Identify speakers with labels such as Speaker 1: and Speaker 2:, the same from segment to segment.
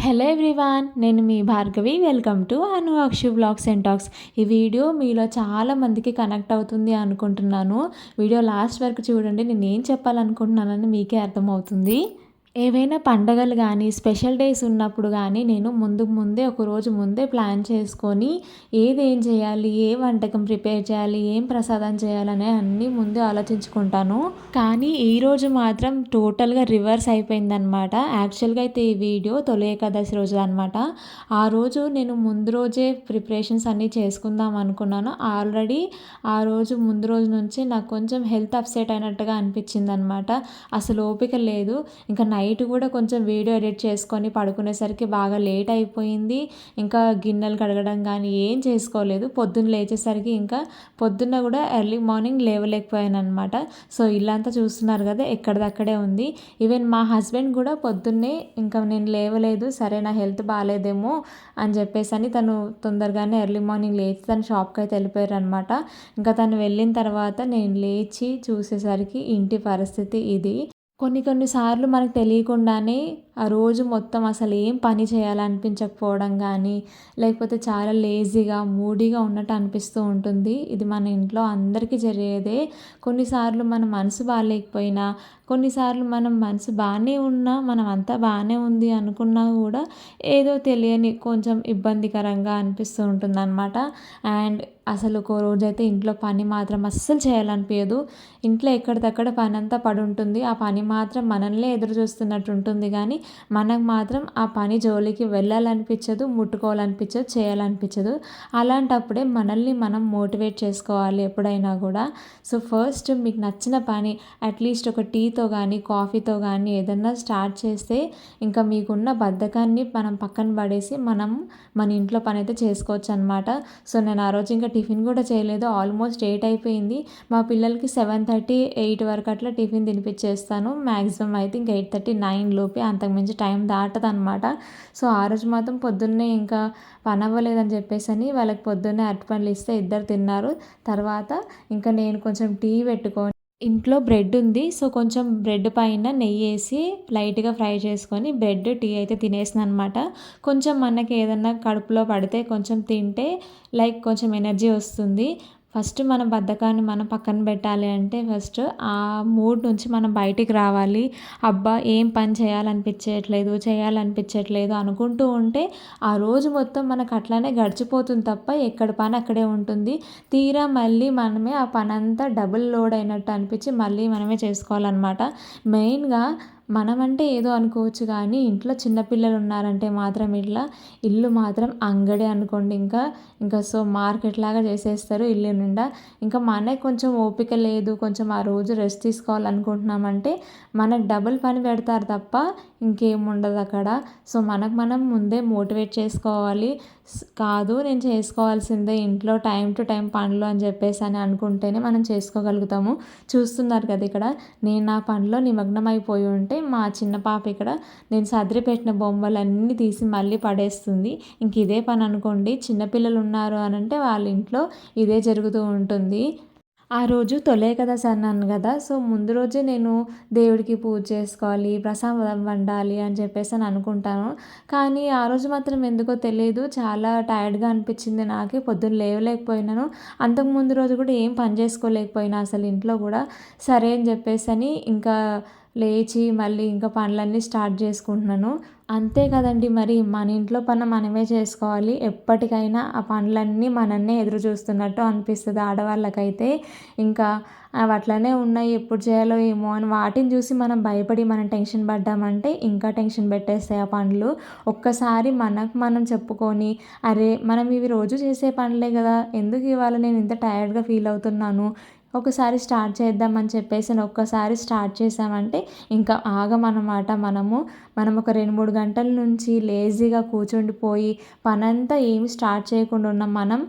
Speaker 1: Hello everyone, నేను మీ Bhargavi. Welcome to Anu Akshu blogs and talks. ఈ వీడియో మీలో చాలా మందికి కనెక్ట్ అవుతుంది అనుకుంటున్నాను. వీడియో లాస్ట్ వరకు చూడండి. నేను ఏం చెప్పాలనుకుంటున్నానని మీకే అర్థమవుతుంది. ఏవైనా పండగలు కానీ స్పెషల్ డేస్ ఉన్నప్పుడు కానీ నేను ముందే ఒక రోజు ముందే ప్లాన్ చేసుకొని ఏం చేయాలి, ఏ వంటకం ప్రిపేర్ చేయాలి, ఏం ప్రసాదం చేయాలనే అన్నీ ముందే ఆలోచించుకుంటాను. కానీ ఈరోజు మాత్రం టోటల్గా రివర్స్ అయిపోయిందనమాట. యాక్చువల్గా అయితే ఈ వీడియో తొలి ఏకాదశి రోజు అనమాట. ఆ రోజు నేను ముందు రోజే ప్రిపరేషన్స్ అన్నీ చేసుకుందాం అనుకున్నాను. ఆల్రెడీ ఆ రోజు ముందు రోజు నుంచి నాకు కొంచెం హెల్త్ అప్సెట్ అయినట్టుగా అనిపించింది అనమాట. అసలు ఓపిక లేదు. ఇంకా నైట్ కూడా కొంచెం వీడియో ఎడిట్ చేసుకొని పడుకునేసరికి బాగా లేట్ అయిపోయింది. ఇంకా గిన్నెలు కడగడం కానీ ఏం చేసుకోలేదు. పొద్దున్న లేచేసరికి ఇంకా పొద్దున్న కూడా ఎర్లీ మార్నింగ్ లేవలేకపోయాను అనమాట. సో ఇల్లంతా చూస్తున్నారు కదా, ఎక్కడిదక్కడే ఉంది. ఈవెన్ మా హస్బెండ్ కూడా పొద్దున్నే ఇంకా నేను లేవలేదు, సరే నా హెల్త్ బాగాలేదేమో అని చెప్పేసి అని తను తొందరగానే ఎర్లీ మార్నింగ్ లేచి తను షాప్కి అయితే వెళ్ళిపోయారు అనమాట. ఇంకా తను వెళ్ళిన తర్వాత నేను లేచి చూసేసరికి ఇంటి పరిస్థితి ఇది. కొన్ని సార్లు మనకు తెలియకుండానే ఆ రోజు మొత్తం అసలు ఏం పని చేయాలనిపించకపోవడం కానీ, లేకపోతే చాలా లేజీగా మూడీగా ఉన్నట్టు అనిపిస్తూ ఉంటుంది. ఇది మన ఇంట్లో అందరికీ జరిగేదే. కొన్నిసార్లు మన మనసు బాగాలేకపోయినా, కొన్నిసార్లు మనం మనసు బాగానే ఉన్నా, మనం అంతా బాగానే ఉంది అనుకున్నా కూడా ఏదో తెలియని కొంచెం ఇబ్బందికరంగా అనిపిస్తూ ఉంటుందన్నమాట. అండ్ అసలు ఒక రోజైతే ఇంట్లో పని మాత్రం అస్సలు చేయాలనిపించదు. ఇంట్లో ఎక్కడిదక్కడ పని అంతా పడి ఉంటుంది. ఆ పని మాత్రం మనల్నే ఎదురు చూస్తున్నట్టు ఉంటుంది, కానీ మనకు మాత్రం ఆ పని జోలికి వెళ్ళాలనిపించదు, ముట్టుకోవాలనిపించదు, చేయాలనిపించదు. అలాంటప్పుడే మనల్ని మనం మోటివేట్ చేసుకోవాలి ఎప్పుడైనా కూడా. సో ఫస్ట్ మీకు నచ్చిన పని అట్లీస్ట్ ఒక టీతో కానీ కాఫీతో కానీ ఏదన్నా స్టార్ట్ చేస్తే ఇంకా మీకున్న బద్ధకాన్ని మనం పక్కన పడేసి మన ఇంట్లో పని అయితే చేసుకోవచ్చు అనమాట. సో నేను ఆ రోజు ఇంకా టిఫిన్ కూడా చేయలేదు. ఆల్మోస్ట్ 8 అయిపోయింది. మా పిల్లలకి 7:30, 8 వరకు అట్లా టిఫిన్ తినిపించేస్తాను. మ్యాక్సిమం అయితే ఇంకా 8:30, 9 లోపే, అంతకుమించి టైం దాటదనమాట. సో ఆ రోజు మాత్రం పొద్దున్నే ఇంకా పని అవ్వలేదని చెప్పేసి అని వాళ్ళకి పొద్దున్నే అరటిపండ్లు ఇస్తే ఇద్దరు తిన్నారు. తర్వాత ఇంకా నేను కొంచెం టీ పెట్టుకొని ఇంట్లో బ్రెడ్ ఉంది. సో కొంచెం బ్రెడ్ పైన నెయ్యి వేసి లైట్గా ఫ్రై చేసుకొని బ్రెడ్ టీ అయితే తినేసాను అనమాట. కొంచెం మనకి ఏదన్నా కడుపులో పడితే కొంచెం తింటే లైక్ కొంచెం ఎనర్జీ వస్తుంది. ఫస్ట్ మన బద్ధకాన్ని మనం పక్కన పెట్టాలి అంటే ఫస్ట్ ఆ మూడ్ నుంచి మనం బయటికి రావాలి. అబ్బా ఏం పని చేయాలనిపించట్లేదు అనుకుంటూ ఉంటే ఆ రోజు మొత్తం మనకు అట్లానే గడిచిపోతుంది తప్ప ఎక్కడ పని అక్కడే ఉంటుంది. తీరా మళ్ళీ మనమే ఆ పని అంతా డబుల్ లోడ్ అయినట్టు అనిపించి మళ్ళీ మనమే చేసుకోవాలన్నమాట. మెయిన్గా మనమంటే ఏదో అనుకోవచ్చు, కానీ ఇంట్లో చిన్నపిల్లలు ఉన్నారంటే మాత్రం ఇల్లు మాత్రం అంగడి అనుకోండి. ఇంకా సో మార్కెట్ లాగా చేసేస్తారు ఇల్లు నిండా. ఇంకా మనకి కొంచెం ఓపిక లేదు, కొంచెం ఆ రోజు రెస్ట్ తీసుకోవాలనుకుంటున్నామంటే మనకు డబుల్ పని పెడతారు తప్ప ఇంకేం ఉండదు అక్కడ. సో మనకు మనం ముందే మోటివేట్ చేసుకోవాలి. కాదు నేను చేసుకోవాల్సిందే ఇంట్లో టైం టు టైం పనులు అని చెప్పేసి అని అనుకుంటేనే మనం చేసుకోగలుగుతాము. చూస్తున్నారు కదా, ఇక్కడ నేను నా పనిలో నిమగ్నం అయిపోయి ఉంటే మా చిన్న పాప ఇక్కడ నేను సర్ది పెట్టిన బొమ్మలన్నీ తీసి మళ్ళీ పడేస్తుంది. ఇంక ఇదే పని అనుకోండి. చిన్నపిల్లలు ఉన్నారు అని అంటే వాళ్ళ ఇంట్లో ఇదే జరుగుతూ ఉంటుంది. ఆ రోజు తొలి ఏకాదశి అన్నాను కదా, సో ముందు రోజే నేను దేవుడికి పూజ చేసుకోవాలి, ప్రసాదం వండాలి అని చెప్పేసి అని అనుకుంటాను. కానీ ఆ రోజు మాత్రం ఎందుకో తెలియదు, చాలా టైర్డ్గా అనిపించింది నాకే. పొద్దున్న లేవలేకపోయినాను. అంతకుముందు రోజు కూడా ఏం పని చేసుకోలేకపోయినా అసలు ఇంట్లో కూడా. సరే అని చెప్పేసి అని ఇంకా లేచి మళ్ళీ ఇంకా పనులన్నీ స్టార్ట్ చేసుకుంటున్నాను. అంతే కదండి, మరి మన ఇంట్లో పని మనమే చేసుకోవాలి. ఎప్పటికైనా ఆ పనులన్నీ మనన్నే ఎదురు చూస్తున్నట్టు అనిపిస్తుంది ఆడవాళ్ళకైతే. ఇంకా అవి అట్లనే ఉన్నాయి, ఎప్పుడు చేయాలో ఏమో అని వాటిని చూసి మనం భయపడి మనం టెన్షన్ పడ్డామంటే ఇంకా టెన్షన్ పెట్టేస్తాయి ఆ పనులు. ఒక్కసారి మనకు మనం చెప్పుకొని, అరే మనం ఇవి రోజు చేసే పనులే కదా, ఎందుకు ఇవాళ నేను ఇంత టైర్డ్గా ఫీల్ అవుతున్నాను, ఒకసారి స్టార్ట్ చేద్దామని చెప్పేసి ఒక్కసారి స్టార్ట్ చేసామంటే ఇంకా ఆగమన్నమాట. మనం ఒక 2-3 గంటల నుంచి లేజీగా కూర్చుండిపోయి పనంతా ఏమి స్టార్ట్ చేయకుండా ఉన్నాం. మనం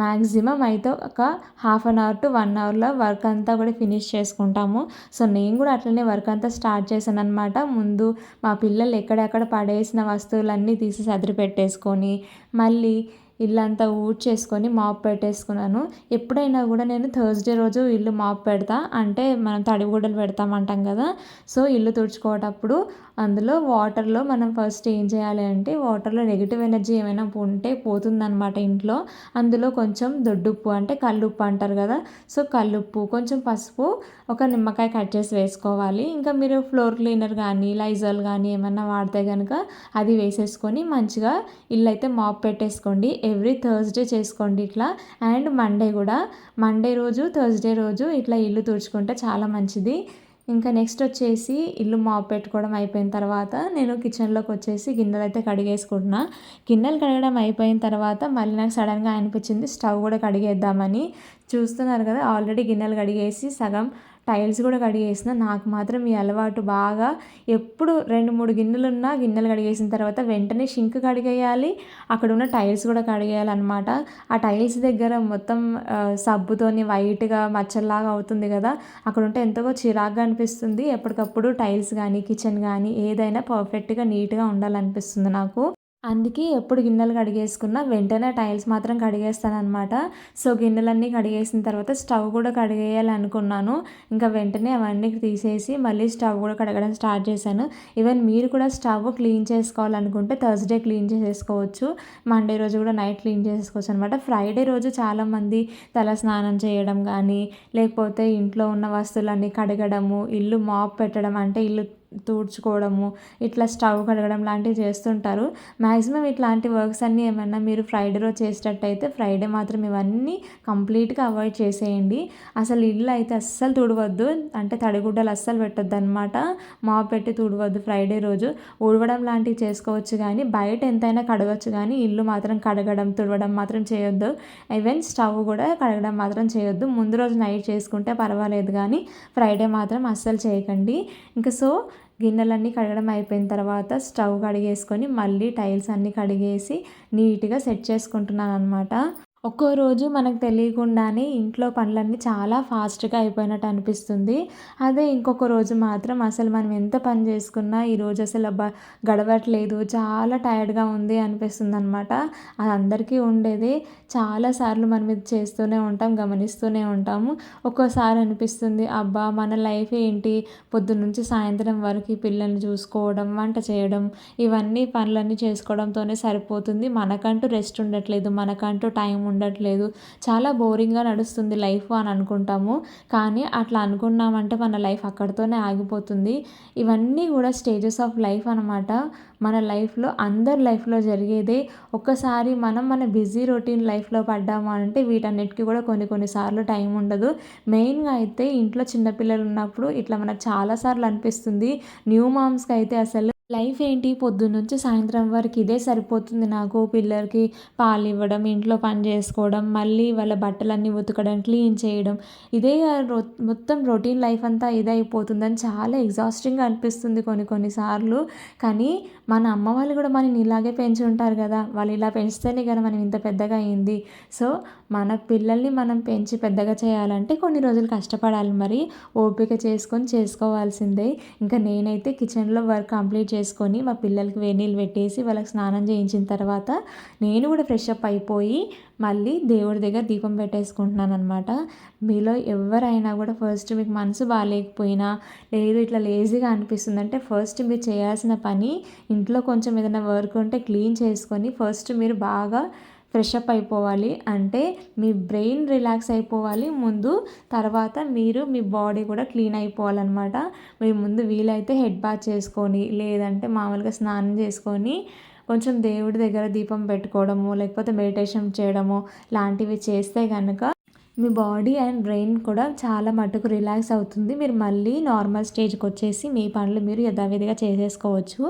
Speaker 1: మ్యాక్సిమం అయితే ఒక 1/2 అవర్ టు 1 అవర్లో వర్క్ అంతా కూడా ఫినిష్ చేసుకుంటాము. సో నేను కూడా అట్లనే వర్క్ అంతా స్టార్ట్ చేశాను అనమాట. ముందు మా పిల్లలు ఎక్కడెక్కడ పడేసిన వస్తువులన్నీ తీసి సదిరి పెట్టేసుకొని మళ్ళీ ఇల్లంతా ఊడ్చేసుకొని మాప్ పెట్టేసుకున్నాను. ఎప్పుడైనా కూడా నేను థర్స్డే రోజు ఇల్లు మాప్ పెడతా. అంటే మనం తడిగుడ్డలు పెడతామంటాం కదా, సో ఇల్లు తుడుచుకోవటప్పుడు అందులో వాటర్లో మనం ఫస్ట్ ఏం చేయాలి అంటే వాటర్లో నెగిటివ్ ఎనర్జీ ఏమైనా ఉంటే పోతుందనమాట ఇంట్లో. అందులో కొంచెం దొడ్డుప్పు అంటే కల్లుప్పు అంటారు కదా, సో కల్లుప్పు, కొంచెం పసుపు, ఒక నిమ్మకాయ కట్ చేసి వేసుకోవాలి. ఇంకా మీరు ఫ్లోర్ క్లీనర్ కానీ లైజాల్ కానీ ఏమన్నా వాడితే కనుక అది వేసేసుకొని మంచిగా ఇల్లు అయితే మాప్ పెట్టేసుకోండి. ఎవ్రీ థర్స్డే చేసుకోండి ఇట్లా. అండ్ మండే రోజు థర్స్డే రోజు ఇట్లా ఇల్లు తుడుచుకుంటే చాలా మంచిది. ఇంకా నెక్స్ట్ వచ్చేసి ఇల్లు మాప్ పెట్టుకోవడం అయిపోయిన తర్వాత నేను కిచెన్లోకి వచ్చేసి గిన్నెలు అయితే కడిగేసుకుంటున్నా. గిన్నెలు కడగడం అయిపోయిన తర్వాత మళ్ళీ నాకు సడన్గా అనిపించింది స్టవ్ కూడా కడిగేద్దామని. చూస్తున్నారు కదా, ఆల్రెడీ గిన్నెలు కడిగేసి సగం టైల్స్ కూడా కడిగేసిన. నాకు మాత్రం ఈ అలవాటు బాగా, ఎప్పుడు 2-3 గిన్నెలున్నా గిన్నెలు కడిగేసిన తర్వాత వెంటనే షింక్ కడిగేయాలి, అక్కడ ఉన్న టైల్స్ కూడా కడిగేయాలన్నమాట. ఆ టైల్స్ దగ్గర మొత్తం సబ్బుతోని వైట్గా మచ్చల్లాగా అవుతుంది కదా, అక్కడ ఉంటే ఎంతో చిరాగ్గా అనిపిస్తుంది. ఎప్పటికప్పుడు టైల్స్ కానీ కిచెన్ కానీ ఏదైనా పర్ఫెక్ట్గా నీట్గా ఉండాలనిపిస్తుంది నాకు. అందుకే ఎప్పుడు గిన్నెలు కడిగేసుకున్నా వెంటనే టైల్స్ మాత్రం కడిగేస్తాననమాట. సో గిన్నెలన్నీ కడిగేసిన తర్వాత స్టవ్ కూడా కడిగేయాలనుకున్నాను. ఇంకా వెంటనే అవన్నీ తీసేసి మళ్ళీ స్టవ్ కూడా కడగడం స్టార్ట్ చేశాను. ఈవెన్ మీరు కూడా స్టవ్ క్లీన్ చేసుకోవాలనుకుంటే థర్స్డే క్లీన్ చేసేసుకోవచ్చు. మండే రోజు కూడా నైట్ క్లీన్ చేసేసుకోవచ్చు అనమాట. ఫ్రైడే రోజు చాలామంది తల స్నానం చేయడం కానీ, లేకపోతే ఇంట్లో ఉన్న వస్తువులన్నీ కడగడము, ఇల్లు మాప్ పెట్టడం అంటే ఇల్లు తుడుచుకోవడము, ఇట్లా స్టవ్ కడగడం లాంటివి చేస్తుంటారు. మ్యాక్సిమం ఇట్లాంటి వర్క్స్ అన్నీ ఏమన్నా మీరు ఫ్రైడే రోజు చేసేటట్టయితే ఫ్రైడే మాత్రం ఇవన్నీ కంప్లీట్గా అవాయిడ్ చేసేయండి. అసలు ఇల్లు అయితే అస్సలు తుడవద్దు, అంటే తడిగుడ్డలు అస్సలు పెట్టొద్దు అనమాట. మాప్ పెట్టి తుడవద్దు ఫ్రైడే రోజు. ఊడవడం లాంటివి చేసుకోవచ్చు కానీ బయట ఎంతైనా కడగవచ్చు, కానీ ఇల్లు మాత్రం కడగడం తుడవడం మాత్రం చేయొద్దు. ఈవెన్ స్టవ్ కూడా కడగడం మాత్రం చేయొద్దు. ముందు రోజు నైట్ చేసుకుంటే పర్వాలేదు కానీ ఫ్రైడే మాత్రం అస్సలు చేయకండి. ఇంకా సో గిన్నెలన్నీ కడగడం అయిపోయిన తర్వాత స్టవ్ కడిగేసుకొని మళ్ళీ టైల్స్ అన్నీ కడిగేసి నీట్గా సెట్ చేసుకుంటున్నాను అనమాట. ఒక్కో రోజు మనకు తెలియకుండానే ఇంట్లో పనులన్నీ చాలా ఫాస్ట్గా అయిపోయినట్టు అనిపిస్తుంది. అదే ఇంకొక రోజు మాత్రం అసలు మనం ఎంత పని చేసుకున్నా ఈరోజు అసలు గడవట్లేదు, చాలా టైర్డ్గా ఉంది అనిపిస్తుంది అనమాట. అది అందరికీ ఉండేది. చాలాసార్లు మనం ఇది చేస్తూనే ఉంటాం, గమనిస్తూనే ఉంటాము. ఒక్కోసారి అనిపిస్తుంది అబ్బా మన లైఫ్ ఏంటి, పొద్దున్నుంచి సాయంత్రం వరకు పిల్లల్ని చూసుకోవడం, వంట చేయడం, ఇవన్నీ పనులన్నీ చేసుకోవడంతోనే సరిపోతుంది. మనకంటూ రెస్ట్ ఉండట్లేదు, మనకంటూ టైం ఉండట్లేదు, చాలా బోరింగ్గా నడుస్తుంది లైఫ్ అని అనుకుంటాము. కానీ అట్లా అనుకున్నామంటే మన లైఫ్ అక్కడితోనే ఆగిపోతుంది. ఇవన్నీ కూడా స్టేజెస్ ఆఫ్ లైఫ్ అనమాట. మన లైఫ్లో అందరి లైఫ్లో జరిగేదే. ఒక్కసారి మనం మన బిజీ రొటీన్ లైఫ్లో పడ్డాము అంటే వీటన్నిటికీ కూడా కొన్నిసార్లు టైం ఉండదు. మెయిన్గా అయితే ఇంట్లో చిన్నపిల్లలు ఉన్నప్పుడు ఇట్లా మనకు చాలాసార్లు అనిపిస్తుంది. న్యూ మామ్స్కి అయితే అసలు లైఫ్ ఏంటి, పొద్దున్నుంచి సాయంత్రం వరకు ఇదే సరిపోతుంది నాకు. పిల్లలకి పాలు ఇవ్వడం, ఇంట్లో పని చేసుకోవడం, మళ్ళీ వాళ్ళ బట్టలన్నీ ఉతకడం, క్లీన్ చేయడం, ఇదే మొత్తం రొటీన్ లైఫ్ అంతా ఇదే అయిపోతుందని చాలా ఎగ్జాస్టింగ్గా అనిపిస్తుంది కొన్నిసార్లు. కానీ మన అమ్మ వాళ్ళు కూడా మనని ఇలాగే పెంచి ఉంటారు కదా, వాళ్ళు ఇలా పెంచితేనే కదా మనం ఇంత పెద్దగా అయింది. సో మన పిల్లల్ని మనం పెంచి పెద్దగా చేయాలంటే కొన్ని రోజులు కష్టపడాలి, మరి ఓపిక చేసుకొని చేసుకోవాల్సిందే. ఇంకా నేనైతే కిచెన్లో వర్క్ కంప్లీట్ చేసుకొని మా పిల్లలకి వేడి నీళ్ళు పెట్టేసి వాళ్ళకి స్నానం చేయించిన తర్వాత నేను కూడా ఫ్రెష్ అప్ అయిపోయి మళ్ళీ దేవుడి దగ్గర దీపం పెట్టేసుకుంటున్నాను అనమాట. మీలో ఎవరైనా కూడా ఫస్ట్ మీకు మనసు బాగాలేకపోయినా, లేదు ఇట్లా లేజీగా అనిపిస్తుంది అంటే ఫస్ట్ మీరు చేయాల్సిన పని ఇంట్లో కొంచెం ఏదైనా వర్క్ ఉంటే క్లీన్ చేసుకొని ఫస్ట్ మీరు బాగా ఫ్రెష్ అప్ అయిపోవాలి. అంటే మీ బ్రెయిన్ రిలాక్స్ అయిపోవాలి ముందు, తర్వాత మీరు మీ బాడీ కూడా క్లీన్ అయిపోవాలన్నమాట. మీరు ముందు వీలైతే హెడ్ బాత్ చేసుకొని, లేదంటే మామూలుగా స్నానం చేసుకొని కొంచెం దేవుడి దగ్గర దీపం పెట్టుకోవడము, లేకపోతే మెడిటేషన్ చేయడము లాంటివి చేస్తే కనుక మీ బాడీ అండ్ బ్రెయిన్ కూడా చాలా మటుకు రిలాక్స్ అవుతుంది. మీరు మళ్ళీ నార్మల్ స్టేజ్కి వచ్చేసి మీ పనులు మీరు యథావిధిగా చేసేసుకోవచ్చు.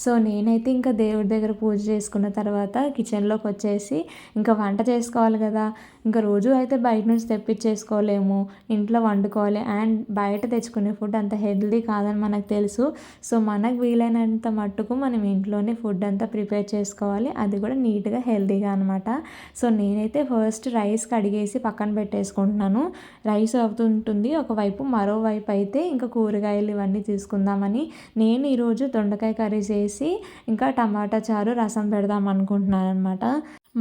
Speaker 1: సో నేనైతే ఇంకా దేవుడి దగ్గర పూజ చేసుకున్న తర్వాత కిచెన్లోకి వచ్చేసి ఇంకా వంట చేసుకోవాలి కదా. ఇంకా రోజు అయితే బయట నుంచి తెప్పించేసుకోలేము, ఇంట్లో వండుకోవాలి. అండ్ బయట తెచ్చుకునే ఫుడ్ అంత హెల్తీ కాదని మనకు తెలుసు. సో మనకు వీలైనంత మట్టుకు మనం ఇంట్లోనే ఫుడ్ అంతా ప్రిపేర్ చేసుకోవాలి, అది కూడా నీట్గా హెల్తీగా అనమాట. సో నేనైతే ఫస్ట్ రైస్ కడిగేసి పక్కన పెట్టేసుకుంటున్నాను. రైస్ అవుతుంటుంది ఒకవైపు, మరోవైపు అయితే ఇంకా కూరగాయలు ఇవన్నీ తీసుకుందామని నేను ఈరోజు దొండకాయ కర్రీ చేసి ఇంకా టమాటా చారు రసం పెడదాం అనుకుంటున్నాను అనమాట.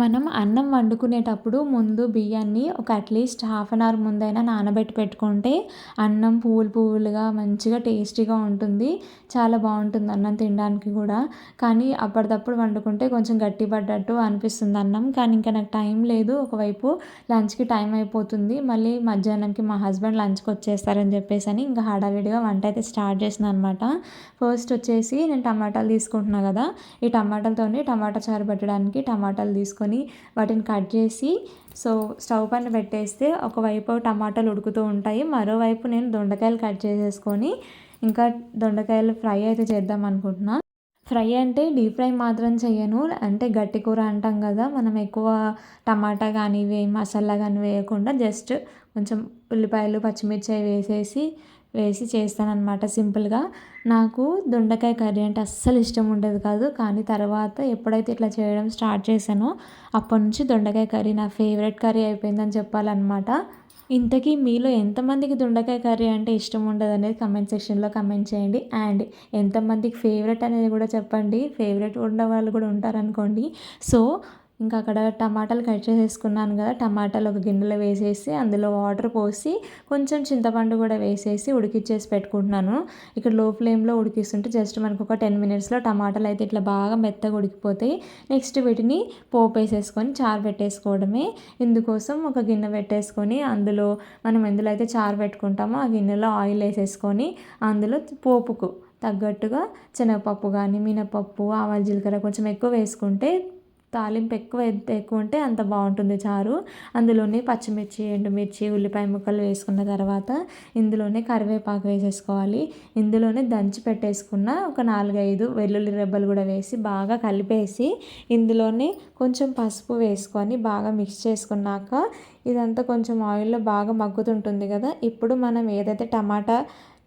Speaker 1: మనం అన్నం వండుకునేటప్పుడు ముందు బియ్యాన్ని ఒక అట్లీస్ట్ హాఫ్ అన్ అవర్ ముందైనా నానబెట్టి పెట్టుకుంటే అన్నం పువ్వులు పువ్వులుగా మంచిగా టేస్టీగా ఉంటుంది. చాలా బాగుంటుంది అన్నం తినడానికి కూడా. కానీ అప్పటిదప్పుడు వండుకుంటే కొంచెం గట్టి పడ్డట్టు అనిపిస్తుంది అన్నం. కానీ ఇంకా నాకు టైం లేదు. ఒకవైపు లంచ్కి టైం అయిపోతుంది, మళ్ళీ మధ్యాహ్నంకి మా హస్బెండ్ లంచ్కి వచ్చేస్తారని చెప్పేసి అని ఇంకా హడావిడిగా వంట అయితే స్టార్ట్ చేసిన అనమాట. ఫస్ట్ వచ్చేసి నేను టమాటాలు తీసుకుంటున్నాను కదా, ఈ టమాటాలతోని టమాటా చారు పెట్టడానికి టమాటాలు తీసుకొని వాటిని కట్ చేసి స్టవ్ పైన పెట్టేస్తే ఒకవైపు టమాటాలు ఉడుకుతూ ఉంటాయి, మరోవైపు నేను దొండకాయలు కట్ చేసేసుకొని ఇంకా దొండకాయలు ఫ్రై అయితే చేద్దాం అనుకుంటున్నా. ఫ్రై అంటే డీప్ ఫ్రై మాత్రం చేయను, అంటే గట్టి కూర అంటాం కదా, మనం ఎక్కువ టమాటా కానీ మసాలా కానీ వేయకుండా జస్ట్ కొంచెం ఉల్లిపాయలు పచ్చిమిర్చి వేసి చేస్తానన్నమాట సింపుల్గా. నాకు దొండకాయ కర్రీ అంటే అస్సలు ఇష్టం ఉండేది కాదు, కానీ తర్వాత ఎప్పుడైతే ఇట్లా చేయడం స్టార్ట్ చేశానో అప్పటి నుంచి దొండకాయ కర్రీ నా ఫేవరెట్ కర్రీ అయిపోయిందని చెప్పాలన్నమాట. ఇంతకీ మీలో ఎంతమందికి దొండకాయ కర్రీ అంటే ఇష్టం ఉండదు అనేది కమెంట్ సెక్షన్లో కమెంట్ చేయండి. అండ్ ఎంతమందికి ఫేవరెట్ అనేది కూడా చెప్పండి, ఫేవరెట్ ఉన్న వాళ్ళు కూడా ఉంటారనుకోండి. ఇంకా అక్కడ టమాటాలు కట్ చేసేసుకున్నాను కదా, టమాటాలు ఒక గిన్నెలో వేసేసి అందులో వాటర్ పోసి కొంచెం చింతపండు కూడా వేసేసి ఉడికిచ్చేసి పెట్టుకుంటున్నాను. ఇక్కడ లో ఫ్లేమ్లో ఉడికిస్తుంటే జస్ట్ మనకు ఒక 10 మినిట్స్లో టమాటాలు అయితే ఇట్లా బాగా మెత్తగా ఉడికిపోతాయి. నెక్స్ట్ వీటిని పోపు వేసేసుకొని చారు పెట్టేసుకోవడమే. ఇందుకోసం ఒక గిన్నె పెట్టేసుకొని అందులో మనం ఎందులో అయితే చారు పెట్టుకుంటామో ఆ గిన్నెలో ఆయిల్ వేసేసుకొని అందులో పోపుకు తగ్గట్టుగా శనగపప్పు కానీ మినపప్పు ఆవాల జీలకర్ర కొంచెం ఎక్కువ వేసుకుంటే తాలింపు ఎంత ఎక్కువ ఉంటే అంత బాగుంటుంది చారు. అందులోనే పచ్చిమిర్చి ఎండుమిర్చి ఉల్లిపాయ ముక్కలు వేసుకున్న తర్వాత ఇందులోనే కరివేపాకు వేసేసుకోవాలి. ఇందులోనే దంచి పెట్టేసుకున్న ఒక 4-5 వెల్లుల్లి రెబ్బలు కూడా వేసి బాగా కలిపేసి ఇందులోనే కొంచెం పసుపు వేసుకొని బాగా మిక్స్ చేసుకున్నాక ఇదంతా కొంచెం ఆయిల్లో బాగా మగ్గుతుంటుంది కదా, ఇప్పుడు మనం ఏదైతే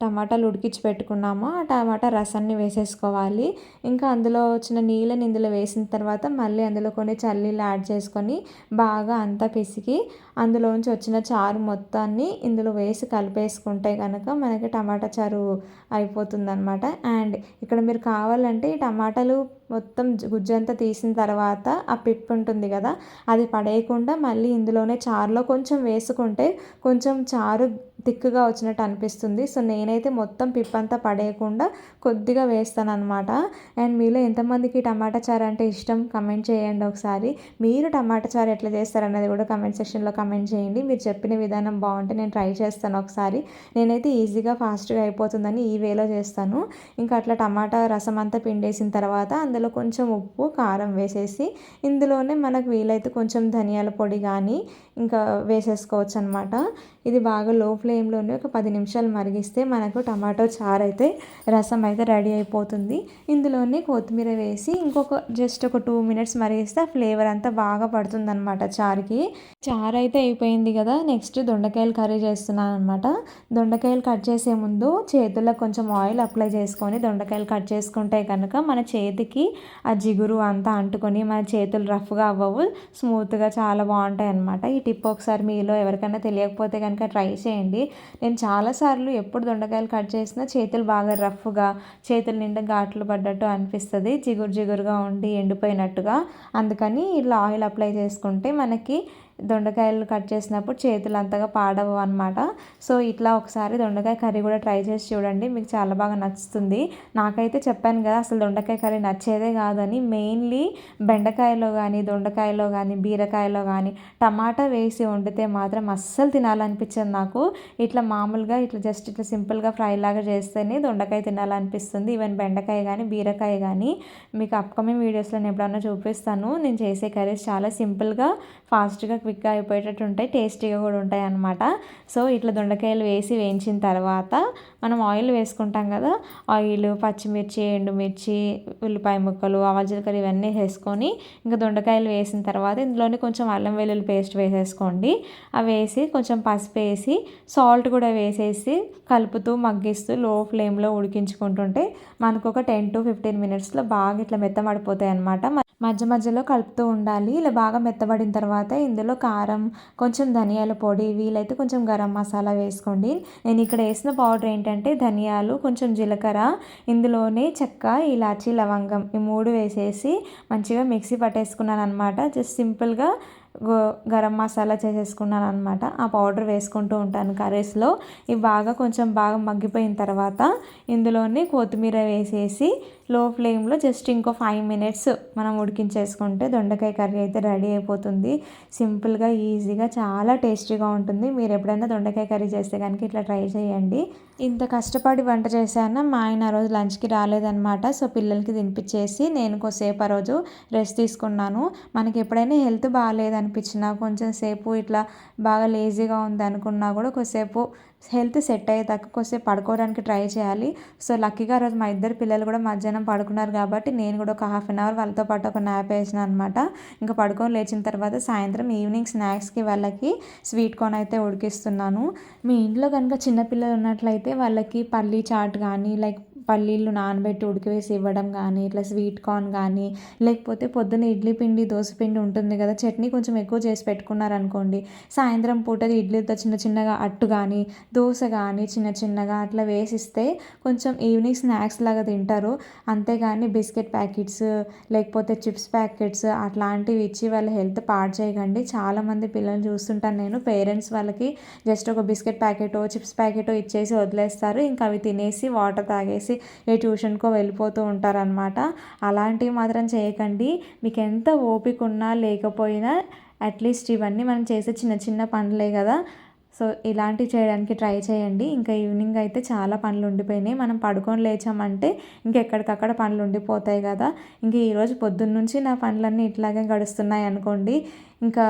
Speaker 1: టమాటాలు ఉడికించి పెట్టుకున్నామో ఆ టమాటా రసాన్ని వేసేసుకోవాలి. ఇంకా అందులో వచ్చిన నీళ్ళని ఇందులో వేసిన తర్వాత మళ్ళీ అందులో కొన్ని చల్లీలు యాడ్ చేసుకొని బాగా అంతా పిసికి అందులోంచి వచ్చిన చారు మొత్తాన్ని ఇందులో వేసి కలిపేసుకుంటే కనుక మనకి టమాటా చారు అయిపోతుందన్నమాట. అండ్ ఇక్కడ మీరు కావాలంటే ఈ టమాటాలు మొత్తం గుజ్జంతా తీసిన తర్వాత ఆ పిప్పు ఉంటుంది కదా, అది పడేయకుండా మళ్ళీ ఇందులోనే చారులో కొంచెం వేసుకుంటే కొంచెం చారు థిక్గా వచ్చినట్టు అనిపిస్తుంది. నేనైతే మొత్తం పిప్పంతా పడేయకుండా కొద్దిగా వేస్తాను అనమాట. అండ్ మీలో ఎంతమందికి టమాటా చారు అంటే ఇష్టం కమెంట్ చేయండి ఒకసారి. మీరు టమాటా చారు ఎట్లా చేస్తారనేది కూడా కమెంట్ సెక్షన్లో కమెంట్ చేయండి. మీరు చెప్పిన విధానం బాగుంటే నేను ట్రై చేస్తాను ఒకసారి. నేనైతే ఈజీగా ఫాస్ట్గా అయిపోతుందని ఈ వేలో చేస్తాను. ఇంకా అట్లా టమాటా రసం అంతా పిండేసిన తర్వాత అందులో కొంచెం ఉప్పు కారం వేసేసి ఇందులోనే మనకు వీలైతే కొంచెం ధనియాల పొడి కానీ ఇంకా వేసేసుకోవచ్చు అనమాట. ఇది బాగా లో ఫ్లేమ్లోనే ఒక 10 నిమిషాలు మరిగిస్తే మనకు టమాటో చారు అయితే రసం అయితే రెడీ అయిపోతుంది. ఇందులోనే కొత్తిమీర వేసి జస్ట్ ఒక 2 మినిట్స్ మరిగిస్తే ఆ ఫ్లేవర్ అంతా బాగా పడుతుంది అనమాట చారుకి. చారు అయితే అయిపోయింది కదా, నెక్స్ట్ దొండకాయలు కర్రీ చేస్తున్నాను అనమాట. దొండకాయలు కట్ చేసే ముందు చేతుల్లో కొంచెం ఆయిల్ అప్లై చేసుకొని దొండకాయలు కట్ చేసుకుంటే కనుక మన చేతికి ఆ జిగురు అంతా అంటుకొని మన చేతులు రఫ్గా అవ్వవు, స్మూత్గా చాలా బాగుంటాయి అనమాట. ఈ టిప్ ఒకసారి మీలో ఎవరికైనా తెలియకపోతే కనుక ట్రై చేయండి. నేను చాలాసార్లు ఎప్పుడు దొండకాయలు కట్ చేసినా చేతులు బాగా రఫ్గా చేతుల నిండా ఘాట్లు పడ్డట్టు అనిపిస్తుంది, జిగురుగా ఉండి ఎండిపోయినట్టుగా. అందుకని ఇలా ఆయిల్ అప్లై చేసుకుంటే మనకి దొండకాయలు కట్ చేసినప్పుడు చేతులు అంతగా పాడవు అనమాట. ఇట్లా ఒకసారి దొండకాయ కర్రీ కూడా ట్రై చేసి చూడండి, మీకు చాలా బాగా నచ్చుతుంది. నాకైతే చెప్పాను కదా అసలు దొండకాయ కర్రీ నచ్చేదే కాదని. మెయిన్లీ బెండకాయలో కానీ దొండకాయలో కానీ బీరకాయలో కానీ టమాటా వేసి వండితే మాత్రం అస్సలు తినాలనిపించదు నాకు. ఇట్లా మామూలుగా జస్ట్ ఇట్లా సింపుల్గా ఫ్రై లాగా చేస్తేనే దొండకాయ తినాలనిపిస్తుంది. ఈవెన్ బెండకాయ కానీ బీరకాయ కానీ మీకు అప్కమింగ్ వీడియోస్లో నేను ఎప్పుడన్నా చూపిస్తాను. నేను చేసే కర్రీస్ చాలా సింపుల్గా ఫాస్ట్గా క్విక్గా అయిపోయేటట్టు ఉంటాయి, టేస్టీగా కూడా ఉంటాయి అన్నమాట. ఇట్లా దొండకాయలు వేయించిన తర్వాత మనం ఆయిల్ వేసుకుంటాం కదా, ఆయిల్ పచ్చిమిర్చి ఎండుమిర్చి ఉల్లిపాయ ముక్కలు ఆవాల జీలకర్ర ఇవన్నీ వేసుకొని ఇంకా దొండకాయలు వేసిన తర్వాత ఇందులోనే కొంచెం అల్లం వెల్లుల్లి పేస్ట్ వేసేసుకోండి. అవి వేసి కొంచెం పసుపు వేసి సాల్ట్ కూడా వేసేసి కలుపుతూ మగ్గిస్తూ లో ఫ్లేమ్లో ఉడికించుకుంటుంటే మనకు ఒక 10 to 15 మినిట్స్లో బాగా ఇట్లా మెత్తబడిపోతాయి అన్నమాట. మధ్య మధ్యలో కలుపుతూ ఉండాలి. ఇలా బాగా మెత్తబడిన తర్వాత ఇందులో కారం, కొంచెం ధనియాల పొడి, వీలైతే కొంచెం గరం మసాలా వేసుకోండి. నేను ఇక్కడ వేసిన పౌడర్ ఏంటంటే ధనియాలు, కొంచెం జీలకర్ర, ఇందులోనే చెక్క, ఇలాచి, లవంగం ఈ 3 వేసేసి మంచిగా మిక్సీ పట్టేసుకున్నాను అనమాట. జస్ట్ సింపుల్గా గరం మసాలా చేసేసుకున్నాను అనమాట. ఆ పౌడర్ వేసుకుంటూ ఉంటాను కర్రీస్లో. ఇవి కొంచెం బాగా మగ్గిపోయిన తర్వాత ఇందులోనే కొత్తిమీర వేసేసి లో ఫ్లేమ్లో జస్ట్ ఇంకో 5 మినిట్స్ మనం ఉడికించేసుకుంటే దొండకాయ కర్రీ అయితే రెడీ అయిపోతుంది. సింపుల్గా, ఈజీగా, చాలా టేస్టీగా ఉంటుంది. మీరు ఎప్పుడైనా దొండకాయ కర్రీ చేస్తే కనుక ఇట్లా ట్రై చేయండి. ఇంత కష్టపడి వంట చేశాను. మా ఆయన ఆ రోజు లంచ్కి రాలేదనమాట. సో పిల్లలకి తినిపించేసి నేను కొద్దిసేపు ఆ రోజు రెస్ట్ తీసుకున్నాను. మనకి ఎప్పుడైనా హెల్త్ బాగాలేదనిపించినా, కొంచెం సేపు ఇట్లా బాగా లేజీగా ఉంది అనుకున్నా కూడా కొద్దిసేపు హెల్త్ సెట్ అయ్యేదాకా కొద్దిసేపు పడుకోవడానికి ట్రై చేయాలి. సో లక్కీగా ఆ రోజు మా ఇద్దరు పిల్లలు కూడా మధ్యాహ్నం పడుకున్నారు కాబట్టి నేను కూడా ఒక హాఫ్ అన్ అవర్ వాళ్ళతో పాటు ఒక న్యాప్ వేసాను అనమాట. ఇంకా పడుకొని లేచిన తర్వాత సాయంత్రం ఈవినింగ్ స్నాక్స్కి వాళ్ళకి స్వీట్ కార్న్ అయితే ఉడికిస్తున్నాను. మీ ఇంట్లో కనుక చిన్నపిల్లలు ఉన్నట్లయితే వాళ్ళకి పల్లీ చాట్ కానీ, లైక్ పల్లీలు నానబెట్టి ఉడికివేసి ఇవ్వడం కానీ, ఇట్లా స్వీట్ కార్న్ కానీ, లేకపోతే పొద్దున్న ఇడ్లీ పిండి, దోశ పిండి ఉంటుంది కదా, చట్నీ కొంచెం ఎక్కువ చేసి పెట్టుకున్నారనుకోండి, సాయంత్రం పూట ఇడ్లీతో చిన్న చిన్నగా అట్టు కానీ, దోశ కానీ చిన్న చిన్నగా అట్లా వేసిస్తే కొంచెం ఈవినింగ్ స్నాక్స్ లాగా తింటారు. అంతేగాని బిస్కెట్ ప్యాకెట్స్, లేకపోతే చిప్స్ ప్యాకెట్స్ అట్లాంటివి ఇచ్చి వాళ్ళ హెల్త్ పాడు చేయకండి. చాలామంది పిల్లల్ని చూస్తుంటాను నేను. పేరెంట్స్ వాళ్ళకి జస్ట్ ఒక బిస్కెట్ ప్యాకెటో, చిప్స్ ప్యాకెటో ఇచ్చేసి వదిలేస్తారు. ఇంకా అవి తినేసి వాటర్ తాగేసి ఏ ట్యూషన్కో వెళ్ళిపోతూ ఉంటారనమాట. అలాంటివి మాత్రం చేయకండి. మీకు ఎంత ఓపిక ఉన్నా లేకపోయినా అట్లీస్ట్ ఇవన్నీ మనం చేసే చిన్న చిన్న పనులే కదా. సో ఇలాంటివి చేయడానికి ట్రై చేయండి. ఇంకా ఈవినింగ్ అయితే చాలా పనులు ఉండిపోయినాయి. మనం పడుకొని లేచామంటే ఇంకెక్కడికక్కడ పనులు ఉండిపోతాయి కదా. ఇంక ఈరోజు పొద్దున్న నుంచి నా పనులన్నీ ఇట్లాగే గడుస్తున్నాయి అనుకోండి. ఇంకా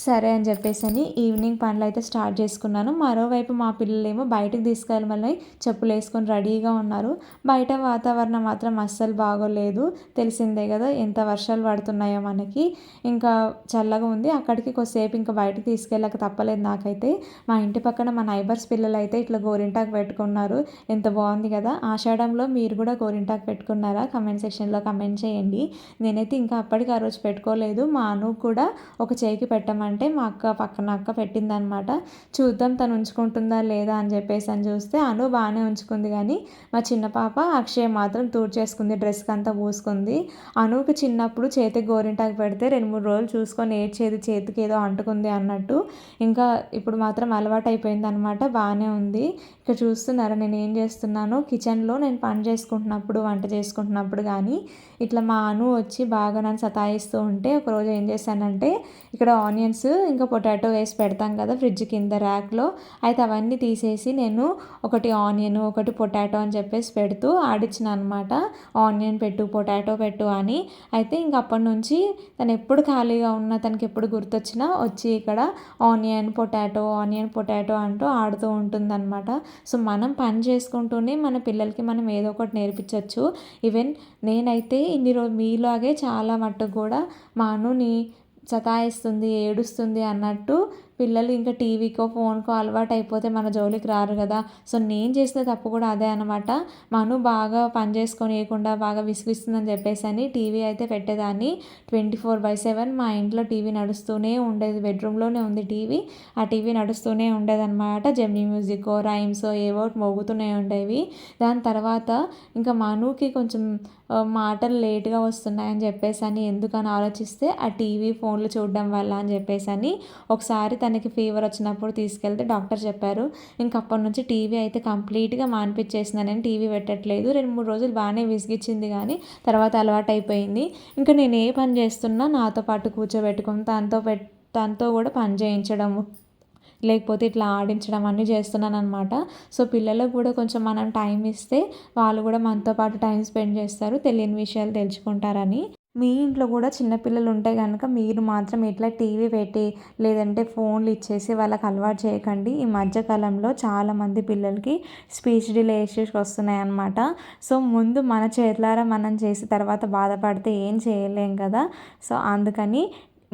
Speaker 1: సరే అని చెప్పేసి ఈవినింగ్ పనులు అయితే స్టార్ట్ చేసుకున్నాను. మరోవైపు మా పిల్లలేమో బయటకు తీసుకెళ్ళమని చెప్పులు వేసుకొని రెడీగా ఉన్నారు. బయట వాతావరణం మాత్రం అస్సలు బాగోలేదు. తెలిసిందే కదా ఎంత వర్షాలు పడుతున్నాయో మనకి. ఇంకా చల్లగా ఉంది. అక్కడికి కొద్దిసేపు ఇంకా బయటకు తీసుకెళ్ళక తప్పలేదు నాకైతే. మా ఇంటి పక్కన మా నైబర్స్ పిల్లలు అయితే ఇట్లా గోరింటాకు పెట్టుకున్నారు. ఎంత బాగుంది కదా. ఆషాఢంలో మీరు కూడా గోరింటాకు పెట్టుకున్నారా? కమెంట్ సెక్షన్లో కమెంట్ చేయండి. నేనైతే ఇంకా అప్పటికి ఆ రోజు పెట్టుకోలేదు. మా అను కూడా ఒక చేయికి పెట్టాము అంటే మా అక్క పక్కన అక్క పెట్టిందనమాట. చూద్దాం తను ఉంచుకుంటుందా లేదా అని చెప్పేసి అని చూస్తే అను బాగానే ఉంచుకుంది. కానీ మా చిన్న పాప అక్షయ్ మాత్రం చేసుకుంది, డ్రెస్కి అంతా పూసుకుంది. అనుకి చిన్నప్పుడు చేతికి గోరింటాకు పెడితే 2-3 రోజులు చూసుకొని ఏడ్చేది, చేతికి ఏదో అంటుకుంది అన్నట్టు. ఇంకా ఇప్పుడు మాత్రం అలవాటు అయిపోయింది అనమాట. బాగానే ఉంది. ఇక్కడ చూస్తున్నారా నేను ఏం చేస్తున్నాను? కిచెన్లో నేను పని చేసుకుంటున్నప్పుడు, వంట చేసుకుంటున్నప్పుడు కానీ ఇట్లా మా అను వచ్చి బాగా నన్ను సతాయిస్తూ ఉంటే ఒకరోజు ఏం చేశానంటే ఇక్కడ ఆనియన్స్ ఇంకా పొటాటో వేసి పెడతాం కదా ఫ్రిడ్జ్ కింద ర్యాక్లో. అయితే అవన్నీ తీసేసి నేను ఒకటి ఆనియన్, ఒకటి పొటాటో అని చెప్పేసి పెడుతూ ఆడిచ్చిన అనమాట. ఆనియన్ పెట్టు, పొటాటో పెట్టు అని. అయితే ఇంక అప్పటి నుంచి తను ఎప్పుడు ఖాళీగా ఉన్నా, తనకి ఎప్పుడు గుర్తొచ్చినా వచ్చి ఇక్కడ ఆనియన్ పొటాటో అంటూ ఆడుతూ ఉంటుందన్నమాట. సో మనం పని చేసుకుంటూనే మన పిల్లలకి మనం ఏదో ఒకటి నేర్పించవచ్చు. ఈవెన్ నేనైతే ఇన్ని రోజు మీలాగే చాలా మట్టుకు కూడా మా అనుని సతాయిస్తుంది, ఏడుస్తుంది అన్నట్టు పిల్లలు ఇంకా టీవీకో, ఫోన్కో అలవాటు అయిపోతే మన జోలికి రారు కదా. సో నేను చేసిన తప్పు కూడా అదే అనమాట. మను బాగా పని చేసుకొనియకుండా బాగా విసిగిస్తుందని చెప్పేసి అని టీవీ అయితే పెట్టేదాన్ని. 24/7 మా ఇంట్లో టీవీ నడుస్తూనే ఉండేది. బెడ్రూమ్లోనే ఉంది టీవీ. ఆ టీవీ నడుస్తూనే ఉండేదన్నమాట. జెమినీ మ్యూజిక్, రైమ్స్ ఏవో మోగుతూనే ఉండేవి. దాని తర్వాత ఇంకా మనుకి కొంచెం మాటలు లేట్గా వస్తున్నాయని చెప్పేసి అని ఎందుకని ఆలోచిస్తే ఆ టీవీ, ఫోన్లు చూడడం వల్ల అని చెప్పేసి అని ఒకసారి తనకి ఫీవర్ వచ్చినప్పుడు తీసుకెళ్తే డాక్టర్ చెప్పారు. ఇంక అప్పటి నుంచి టీవీ అయితే కంప్లీట్గా మానిపించేసింది. నేను టీవీ పెట్టట్లేదు. 2-3 రోజులు బాగానే విసిగిచ్చింది కానీ తర్వాత అలవాటు అయిపోయింది. ఇంకా నేను ఏ పని చేస్తున్నా నాతో పాటు కూర్చోబెట్టుకుని తనతో కూడా పని చేయించడము, లేకపోతే ఇట్లా ఆడించడం అన్నీ చేస్తున్నాను అనమాట. సో పిల్లలకు కూడా కొంచెం మనం టైం ఇస్తే వాళ్ళు కూడా మనతో పాటు టైం స్పెండ్ చేస్తారు, తెలియని విషయాలు తెలుసుకుంటారని. మీ ఇంట్లో కూడా చిన్నపిల్లలు ఉంటే కనుక మీరు మాత్రం ఇట్లా టీవీ పెట్టి లేదంటే ఫోన్లు ఇచ్చేసి వాళ్ళకి అలవాటు చేయకండి. ఈ మధ్యకాలంలో చాలామంది పిల్లలకి స్పీచ్ డిలే ఇష్యూస్ వస్తున్నాయి అన్నమాట. సో ముందు మన చేతులారా మనం చేసి తర్వాత బాధపడితే ఏం చేయలేం కదా. సో అందుకని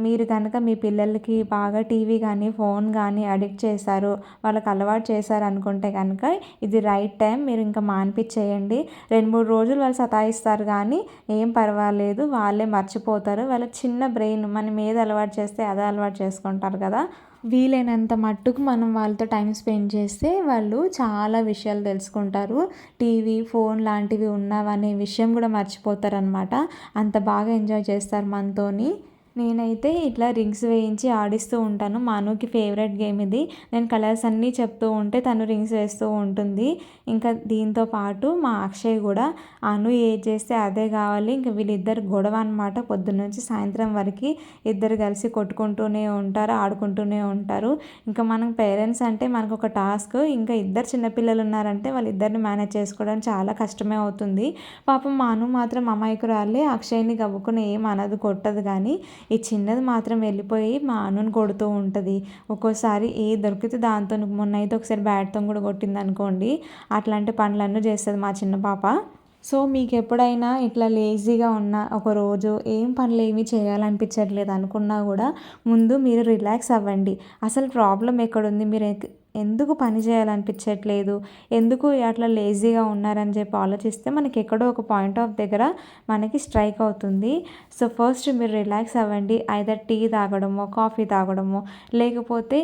Speaker 1: మీరు కనుక మీ పిల్లలకి బాగా టీవీ కానీ ఫోన్ కానీ అడిక్ట్ చేశారు, వాళ్ళకి అలవాటు చేశారు అనుకుంటే కనుక ఇది రైట్ టైం. మీరు ఇంకా మాన్పించేయండి. 2-3 రోజులు వాళ్ళు సతాయిస్తారు కానీ ఏం పర్వాలేదు, వాళ్ళే మర్చిపోతారు. వాళ్ళకి చిన్న బ్రెయిన్, మనం ఏది అలవాటు చేస్తే అదే అలవాటు చేసుకుంటారు కదా. వీలైనంత మట్టుకు మనం వాళ్ళతో టైం స్పెండ్ చేస్తే వాళ్ళు చాలా విషయాలు తెలుసుకుంటారు. టీవీ, ఫోన్ లాంటివి ఉన్నవనే విషయం కూడా మర్చిపోతారనమాట. అంత బాగా ఎంజాయ్ చేస్తారు మనతోని. నేనైతే ఇట్లా రింగ్స్ వేయించి ఆడిస్తూ ఉంటాను. మా అనుకి ఫేవరెట్ గేమ్ ఇది. నేను కలర్స్ అన్నీ చెప్తూ ఉంటే తను రింగ్స్ వేస్తూ ఉంటుంది. ఇంకా దీంతో పాటు మా అక్షయ్ కూడా అను ఏది చేస్తే అదే కావాలి. ఇంకా వీళ్ళిద్దరు గొడవ అనమాట. పొద్దున్నుంచి సాయంత్రం వరకు ఇద్దరు కలిసి కొట్టుకుంటూనే ఉంటారు, ఆడుకుంటూనే ఉంటారు. ఇంకా మనం పేరెంట్స్ అంటే మనకు ఒక టాస్క్. ఇంకా ఇద్దరు చిన్నపిల్లలు ఉన్నారంటే వాళ్ళిద్దరిని మేనేజ్ చేసుకోవడం చాలా కష్టమే అవుతుంది. పాపం మా అను మాత్రం అమాయకురాలే. అక్షయ్ని గబుక్కున ఏం అనదు, కొట్టదు. కానీ ఈ చిన్నది మాత్రం వెళ్ళిపోయి మా అనుని కొడుతూ ఉంటుంది. ఒక్కోసారి ఏ దొరికితే దాంతో, మొన్న అయితే ఒకసారి బ్యాట్తో కూడా కొట్టింది అనుకోండి. అట్లాంటి పనులన్నీ చేస్తుంది మా చిన్న పాప. సో మీకు ఎప్పుడైనా ఇట్లా లేజీగా ఉన్న ఒక రోజు ఏం పనులు ఏమీ చేయాలనిపించట్లేదు అనుకున్నా కూడా ముందు మీరు రిలాక్స్ అవ్వండి. అసలు ప్రాబ్లం ఎక్కడుంది, మీరు ఎందుకు పని చేయాలనిపించట్లేదు, ఎందుకు అట్లా లేజీగా ఉన్నారని చెప్పి ఆలోచిస్తే మనకి ఎక్కడో ఒక పాయింట్ ఆఫ్ దగ్గర మనకి స్ట్రైక్ అవుతుంది. సో ఫస్ట్ మీరు రిలాక్స్ అవ్వండి. ఐదర్ టీ తాగడమో, కాఫీ తాగడమో, లేకపోతే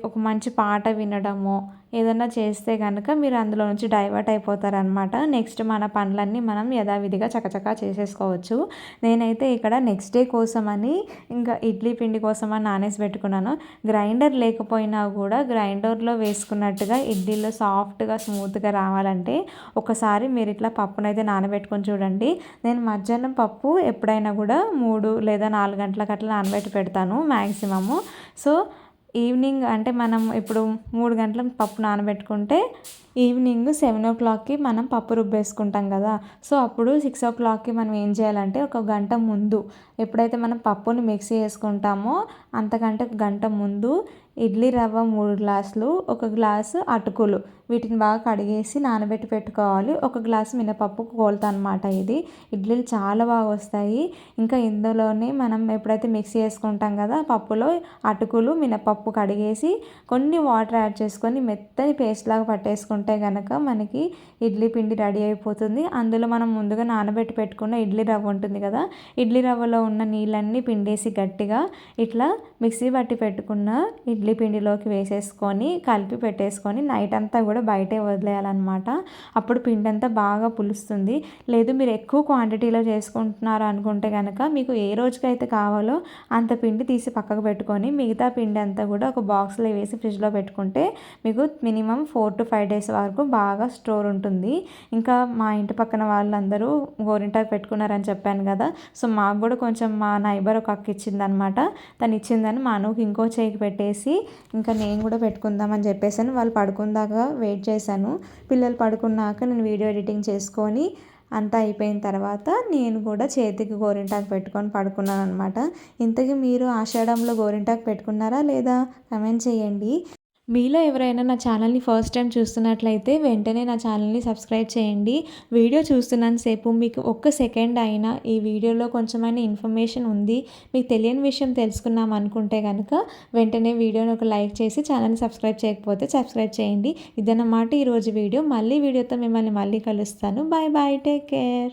Speaker 1: ఒక మంచి పాట వినడమో ఏదన్నా చేస్తే కనుక మీరు అందులో నుంచి డైవర్ట్ అయిపోతారనమాట. నెక్స్ట్ మన పనులన్నీ మనం యథావిధిగా చకచకా చేసేసుకోవచ్చు. నేనైతే ఇక్కడ నెక్స్ట్ డే కోసమని ఇంకా ఇడ్లీ పిండి కోసమని నానేసి పెట్టుకున్నాను. గ్రైండర్ లేకపోయినా కూడా గ్రైండర్లో వేసుకున్నట్టుగా ఇడ్లీలో సాఫ్ట్గా స్మూత్గా రావాలంటే ఒకసారి మీరు ఇట్లా పప్పునైతే నానబెట్టుకొని చూడండి. నేను మధ్యాహ్నం పప్పు ఎప్పుడైనా కూడా 3 లేదా 4 గంటలకు అట్లా నానబెట్టి పెడతాను మ్యాక్సిమము. సో ఈవినింగ్ అంటే మనం ఇప్పుడు 3 గంటల పప్పు నానబెట్టుకుంటే ఈవినింగ్ 7:00కి మనం పప్పు రుబ్బేసుకుంటాం కదా. సో అప్పుడు 6:00కి మనం ఏం చేయాలంటే ఒక గంట ముందు, ఎప్పుడైతే మనం పప్పుని మిక్సీ వేసుకుంటామో అంతకంటే ఒక గంట ముందు ఇడ్లీ రవ్వ 3 గ్లాసులు, 1 గ్లాసు అటుకులు, వీటిని బాగా కడిగేసి నానబెట్టి పెట్టుకోవాలి. 1 గ్లాసు మినపప్పు కోలుతా అనమాట. ఇది ఇడ్లీలు చాలా బాగా వస్తాయి. ఇంకా ఇందులోనే మనం ఎప్పుడైతే మిక్సీ వేసుకుంటాం కదా పప్పులో అటుకులు, మినపప్పు కడిగేసి కొన్ని వాటర్ యాడ్ చేసుకొని మెత్తని పేస్ట్ లాగా పట్టేసుకుంటే కనుక మనకి ఇడ్లీ పిండి రెడీ అయిపోతుంది. అందులో మనం ముందుగా నానబెట్టి పెట్టుకున్న ఇడ్లీ రవ్వ ఉంటుంది కదా, ఇడ్లీ రవ్వలో ఉన్న నీళ్ళన్నీ పిండేసి గట్టిగా ఇట్లా మిక్సీ పట్టి పెట్టుకున్న ఇడ్లీ పిండిలోకి వేసేసుకొని కలిపి పెట్టేసుకొని నైట్ అంతా కూడా బయటే వదిలేయాలన్నమాట. అప్పుడు పిండి అంతా బాగా పులుస్తుంది. లేదు మీరు ఎక్కువ క్వాంటిటీలో చేసుకుంటున్నారు అనుకుంటే కనుక మీకు ఏ రోజుకైతే కావాలో అంత పిండి తీసి పక్కకు పెట్టుకొని మిగతా పిండి అంతా కూడా ఒక బాక్స్లో వేసి ఫ్రిడ్జ్లో పెట్టుకుంటే మీకు మినిమం 4 to 5 days వరకు బాగా స్టోర్ ఉంటుంది. ఇంకా మా ఇంటి పక్కన వాళ్ళందరూ గోరింటాకు పెట్టుకున్నారని చెప్పాను కదా. సో మాకు కూడా కొంచెం మా నైబర్ ఒక అక్క ఇచ్చిందనమాట. తను ఇచ్చిందని మా అనుకి ఇంకో చేయికి పెట్టేసి ఇంకా నేను కూడా పెట్టుకుందామని చెప్పేసాను. వాళ్ళు పడుకుందాక వెయిట్ చేశాను. పిల్లలు పడుకున్నాక నేను వీడియో ఎడిటింగ్ చేసుకొని అంతా అయిపోయిన తర్వాత నేను కూడా చేతికి గోరింటాకు పెట్టుకొని పడుకున్నాను అనమాట. ఇంతకీ మీరు ఆషాఢంలో గోరింటాకు పెట్టుకున్నారా లేదా కమెంట్ చేయండి. మీలో ఎవరైనా నా ఛానల్ని ఫస్ట్ టైం చూస్తున్నట్లయితే వెంటనే నా ఛానల్ని సబ్స్క్రైబ్ చేయండి. వీడియో చూస్తున్నంతసేపు మీకు ఒక్క సెకండ్ అయినా ఈ వీడియోలో కొంచెమైనా ఇన్ఫర్మేషన్ ఉంది, మీకు తెలియని విషయం తెలుసుకున్నాం అనుకుంటే కనుక వెంటనే వీడియోని ఒక లైక్ చేసి ఛానల్ని సబ్స్క్రైబ్ చేయకపోతే సబ్స్క్రైబ్ చేయండి. ఇదన్నమాట ఈరోజు వీడియో. మళ్ళీ వీడియోతో మిమ్మల్ని మళ్ళీ కలుస్తాను. Bye bye, take care.